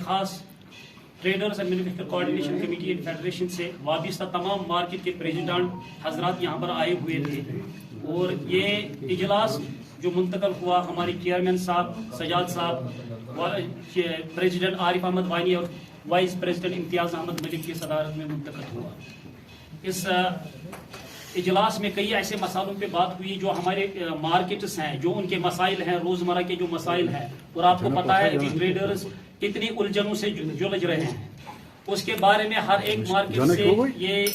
खास traders and manufacture coordination committee and federation से वाबस्ता तमाम मार्केट के प्रेसिडेंट हजरात यहाँ पर आए हुए थे और ये इजलास जो मुंतकल हुआ हमारे चेयरमैन साहब सजाद साहब, प्रेसिडेंट आरिफ अहमद वानी और वाइस प्रेसिडेंट इम्तियाज़ अहमद मलिक की सदारत में मुंतकल हुआ। इस इजलास में कई ऐसे मसालों पे बात हुई जो हमारे मार्केट्स हैं, जो उनके मसाइल हैं, रोज़मर्रा के जो मसाइल हैं, और आपको पता है कि ट्रेडर्स कितनी उलझनों से जुलझ रहे हैं, उसके बारे में हर एक मार्केट से ये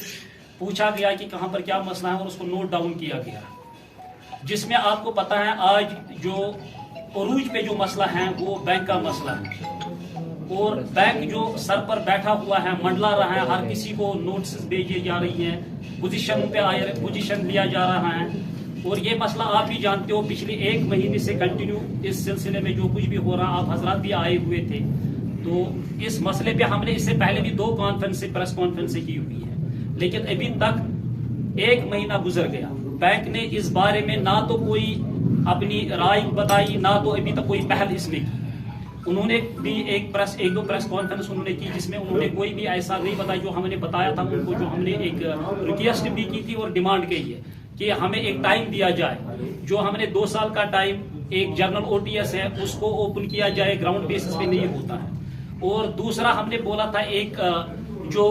पूछा गया कि कहाँ पर क्या मसला है और उसको नोट डाउन किया गया, जिसमें आपको पता है आज जो अरूज पे जो मसला है वो बैंक का मसला है और बैंक जो सर पर बैठा हुआ है, मंडला रहा है, हर किसी को नोटिस भेजी जा रही है, पोजीशन पे आए, पोजीशन लिया जा रहा है। और ये मसला आप भी जानते हो, पिछले 1 महीने से कंटिन्यू इस सिलसिले में जो कुछ भी हो रहा, आप हजरात भी आए हुए थे, तो इस मसले पे हमने इससे पहले भी 2 प्रेस कॉन्फ्रेंस की हुई है, लेकिन अभी तक 1 महीना गुजर गया, बैंक ने इस बारे में ना तो कोई अपनी राय बताई, ना तो अभी तक कोई पहल इसमें की। उन्होंने भी एक दो प्रेस कॉन्फ्रेंस उन्होंने की जिसमें उन्होंने कोई भी ऐसा नहीं बताया जो हमने बताया था उनको, जो हमने एक रिक्वेस्ट भी की थी और डिमांड की है कि हमें एक टाइम दिया जाए, जो हमने 2 साल का टाइम एक जर्नल ओटीएस है उसको ओपन किया जाए, ग्राउंड बेसिस पे नहीं होता है। और दूसरा हमने बोला था एक जो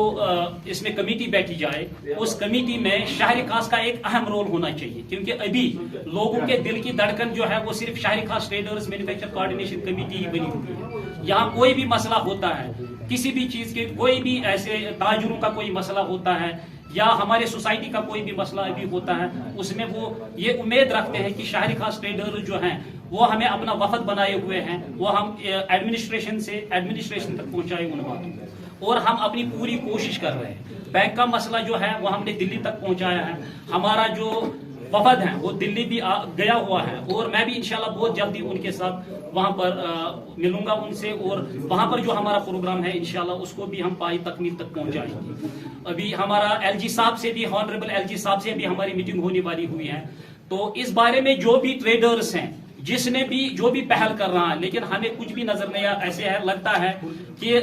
इसमें कमेटी बैठी जाए, उस कमेटी में शहरी खास का एक अहम रोल होना चाहिए, क्योंकि अभी लोगों के दिल की धड़कन जो है वो सिर्फ शहरी खास ट्रेडर्स मैन्युफैक्चर कोऑर्डिनेशन कमेटी ही बनी हुई है। यहाँ कोई भी मसला होता है, किसी भी चीज के कोई भी ऐसे ताजुरों का कोई मसला होता है या हमारे सोसाइटी का कोई भी मसला अभी होता है, उसमें वो ये उम्मीद रखते हैं कि शहरी खास ट्रेडर जो हैं वो हमें अपना वफद बनाए हुए हैं, वो हम एडमिनिस्ट्रेशन तक पहुंचाए उन बातों को, और हम अपनी पूरी कोशिश कर रहे हैं। बैंक का मसला जो है वो हमने दिल्ली तक पहुंचाया है, हमारा जो वफद है वो दिल्ली भी गया हुआ है और मैं भी इंशाल्लाह बहुत जल्दी उनके साथ वहां पर मिलूंगा उनसे, और वहां पर जो हमारा प्रोग्राम है इंशाल्लाह उसको भी हम पाई तकमील तक पहुंचाएंगे। अभी हमारा एलजी साहब से भी, हॉनरेबल एलजी साहब से भी हमारी मीटिंग होने वाली हुई है, तो इस बारे में जो भी ट्रेडर्स हैं, जिसने भी जो भी पहल कर रहा है, लेकिन हमें कुछ भी नजर नहीं ऐसे है, लगता है कि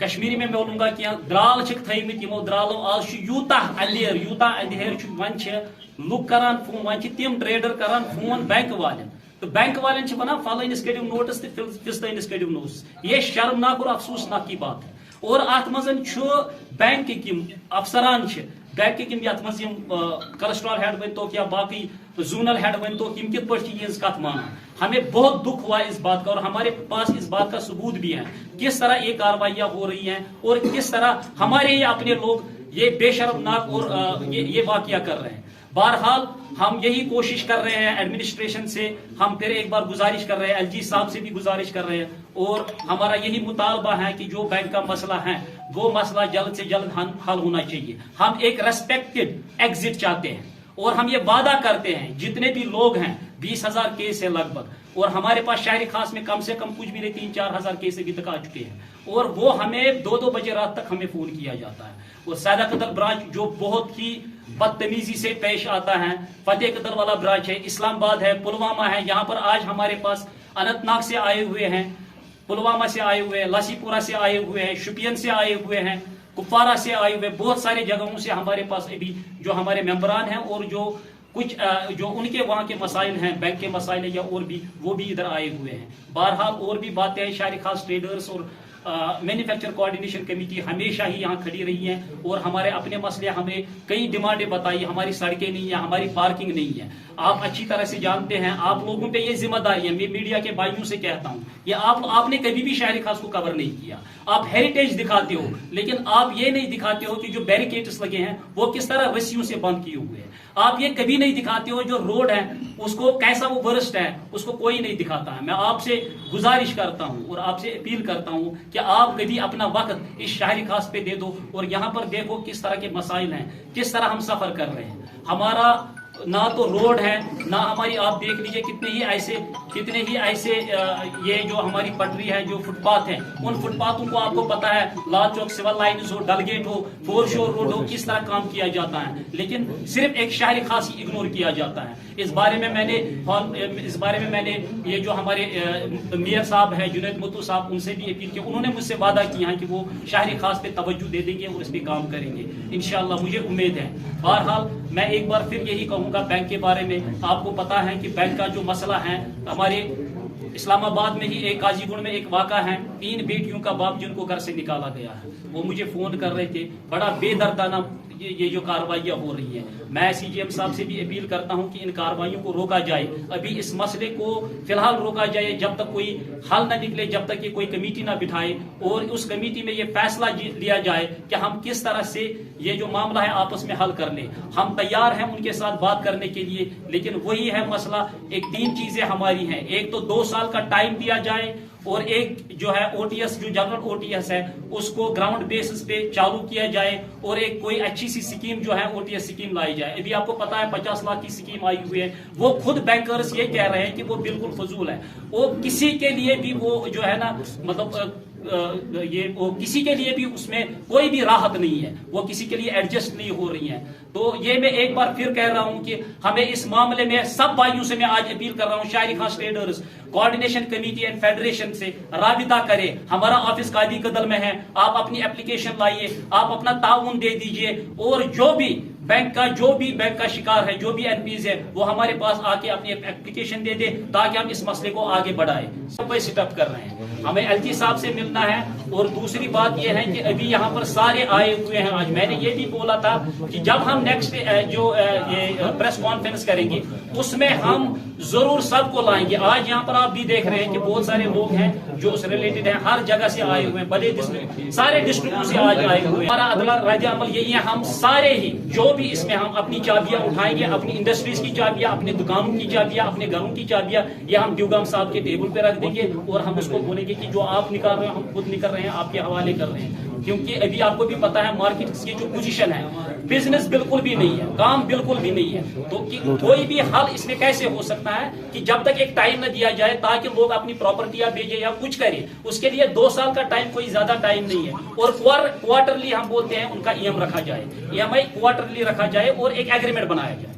कश्मीरी में बोलूंगा कि द्राल थमित यमो द्रालो आज यूता अलियर यूता अंधेर वन लुक करान फोन, वन तम ट्रेडर करान फोन बैंक वाले, तो बैंक वाले वन फलनिस करियो नोटिस तो फिस्तनिस करियो नोटिस। ये शर्मनाक और अफसोसनाक की बात है। और अत मज बैंक के अफसरान बैंक के कोलेस्ट्रॉल हेड वन तो या बाकी जोनल हेड वन तो कित पे कत माना। हमें बहुत दुख हुआ इस बात का और हमारे पास इस बात का सबूत भी है किस तरह ये कार्रवाइयां हो रही हैं और किस तरह हमारे ये अपने लोग ये बेशर्मनाक और ये वाकया कर रहे हैं। बहरहाल हम यही कोशिश कर रहे हैं एडमिनिस्ट्रेशन से, हम फिर एक बार गुजारिश कर रहे हैं, एलजी साहब से भी गुजारिश कर रहे हैं, और हमारा यही मुतालबा है कि जो बैंक का मसला है वो मसला जल्द से जल्द हल होना चाहिए। हम एक रेस्पेक्टेड एग्जिट चाहते हैं और हम ये वादा करते हैं जितने भी लोग हैं 20,000 केस है लगभग, और हमारे पास शहरी खास में कम से कम कुछ भी नहीं 3-4 हजार केस अभी तक आ चुके हैं, और वो हमें 2-2 बजे रात तक हमें फोन किया जाता है। और सैदा कदर ब्रांच जो बहुत ही बदतमीजी से पेश आता है, फतेह कदर वाला ब्रांच है, इस्लामाबाद है, पुलवामा है, यहाँ पर आज हमारे पास अनंतनाग से आए हुए हैं, पुलवामा से आए हुए हैं, लासीपुरा से आए हुए हैं, शुपियन से आए हुए हैं, कुपवारा से आए हुए, बहुत सारे जगहों से हमारे पास अभी जो हमारे मेंबरान हैं और जो कुछ जो उनके वहाँ के मसाइल हैं, बैंक के मसाइल या और भी, वो भी इधर आए हुए हैं। बहरहाल और भी बातें हैं, शहरी खास ट्रेडर्स और मैन्युफैक्चर कोऑर्डिनेशन कमेटी हमेशा ही यहाँ खड़ी रही है और हमारे अपने मसले, हमें कई डिमांडें बताई, हमारी सड़कें नहीं है, हमारी पार्किंग नहीं है। आप अच्छी तरह से जानते हैं, आप लोगों पे ये जिम्मेदारी है, मैं मीडिया के भाइयों से कहता हूँ, ये आपने कभी भी शहरी खास को कवर नहीं किया। आप हेरिटेज दिखाते हो लेकिन आप ये नहीं दिखाते हो कि जो बैरिकेड्स लगे हैं वो किस तरह रस्सियों से बंद किए हुए हैं। आप ये कभी नहीं दिखाते हो जो रोड है उसको कैसा वो वर्स्ट है, उसको कोई नहीं दिखाता है। मैं आपसे गुजारिश करता हूँ और आपसे अपील करता हूँ कि आप कभी अपना वक्त इस शहरी खास पे दे दो और यहाँ पर देखो किस तरह के मसाइल हैं, किस तरह हम सफर कर रहे हैं। हमारा ना तो रोड है, ना हमारी, आप देख लीजिए कितने ही ऐसे ये जो हमारी पटरी है, जो फुटपाथ है, उन फुटपाथों को आपको पता है, लाल चौक सिविल लाइन्स हो, डलगेट हो, फोर शोर रोड हो, किस तरह काम किया जाता है, लेकिन सिर्फ एक शहरी खास ही इग्नोर किया जाता है। इस बारे में मैंने ये जो हमारे मेयर साहब है जुनैद मुत्तू साहब, उनसे भी अपील की। उन्होंने मुझसे वादा किया है कि वो शहरी खास पे तवज्जो दे देंगे और इस पे काम करेंगे इंशाअल्लाह, मुझे उम्मीद है। बहरहाल मैं एक बार फिर यही कहूंगा बैंक के बारे में, आपको पता है कि बैंक का जो मसला है, हमारे इस्लामाबाद में ही एक काजीगुंड में एक वाक़ा है, 3 बेटियों का बाप जिनको घर से निकाला गया है, वो मुझे फोन कर रहे थे, बड़ा बेदर्दाना ये जो कार्रवाइयाँ हो रही है। मैं सीजीएम साहब से भी अपील करता हूं कि इन कार्रवाइयों को रोका जाए, अभी इस मसले को फिलहाल रोका जाए, जब तक कोई हल न निकले, जब तक ये कोई कमेटी ना बिठाए और उस कमेटी में ये फैसला लिया जाए कि हम किस तरह से ये जो मामला है आपस में हल कर लें। हम तैयार हैं उनके साथ बात करने के लिए, लेकिन वही है मसला, एक 3 चीजें हमारी हैं, एक तो 2 साल का टाइम दिया जाए, और एक जो है ओटीएस, जो जनरल ओटीएस है, उसको ग्राउंड बेसिस पे चालू किया जाए, और एक कोई अच्छी सी स्कीम जो है ओटीएस स्कीम लाई जाए। अभी आपको पता है 50 लाख की स्कीम आई हुई है, वो खुद बैंकर्स ये कह रहे हैं कि वो बिल्कुल फजूल है, वो किसी के लिए भी वो जो है ना, मतलब वो किसी के लिए भी उसमें कोई भी राहत नहीं है, वो किसी के लिए एडजस्ट नहीं हो रही है। तो ये मैं एक बार फिर कह रहा हूं कि हमें इस मामले में सब भाइयों से मैं आज अपील कर रहा हूं, शहरी खास traders coordination committee and federation से राबिता करें। हमारा ऑफिस कादी कदल में है, आप अपनी एप्लीकेशन लाइए, आप अपना ताउन दे दीजिए, और जो भी बैंक का शिकार है, जो भी एनपीज है, वो हमारे पास आके अपनी एप्लीकेशन दे दे, ताकि हम इस मसले को आगे बढ़ाएं। सब सेटअप कर रहे हैं, हमें एलजी साहब से मिलना है। और दूसरी बात यह है कि अभी यहाँ पर सारे आए हुए हैं। आज मैंने ये भी बोला था कि जब हम नेक्स्ट जो ये प्रेस कॉन्फ्रेंस करेंगे, उसमें हम जरूर सबको लाएंगे। आज यहाँ पर आप भी देख रहे हैं कि बहुत सारे लोग हैं जो उस रिलेटेड हैं, हर जगह से आए हुए हैं, बड़े सारे डिस्ट्रिक्टों से आज आए हुए हैं। हमारा अगला रद्द अमल यही है, हम सारे ही जो भी इसमें हम अपनी चाबियां उठाएंगे, अपनी इंडस्ट्रीज की चाबियां, अपने दुकानों की चाबियां, अपने घरों की चाबियां, ये हम ड्यूगाम साहब के टेबल पे रख देंगे, और हम उसको बोलेंगे कि जो आप निकाल रहे हो हम खुद निकल रहे हैं, आपके हवाले कर रहे हैं। क्योंकि अभी आपको भी पता है मार्केट की जो पोजीशन है, बिजनेस बिल्कुल भी नहीं है, काम बिल्कुल भी नहीं है। तो कोई भी हल इसमें कैसे हो सकता है कि जब तक एक टाइम न दिया जाए ताकि लोग अपनी प्रॉपर्टियां बेचे या कुछ करें, उसके लिए 2 साल का टाइम कोई ज्यादा टाइम नहीं है। और क्वार्टरली हम बोलते हैं उनका ईएम रखा जाए, ईएमआई क्वार्टरली रखा जाए, और एक एग्रीमेंट बनाया जाए।